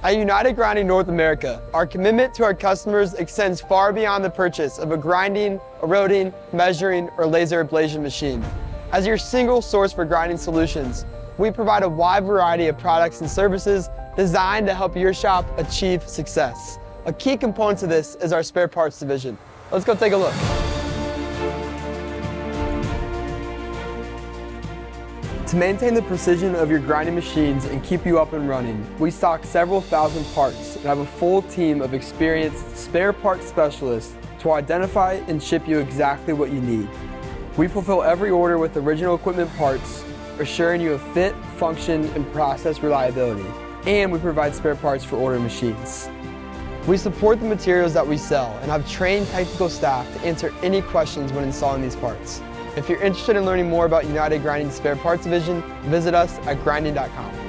At United Grinding North America, our commitment to our customers extends far beyond the purchase of a grinding, eroding, measuring, or laser ablation machine. As your single source for grinding solutions, we provide a wide variety of products and services designed to help your shop achieve success. A key component to this is our spare parts division. Let's go take a look. To maintain the precision of your grinding machines and keep you up and running, we stock several thousand parts and have a full team of experienced spare parts specialists to identify and ship you exactly what you need. We fulfill every order with original equipment parts, assuring you of fit, function, and process reliability. And we provide spare parts for older machines. We support the materials that we sell and have trained technical staff to answer any questions when installing these parts. If you're interested in learning more about United Grinding's spare parts division, visit us at grinding.com.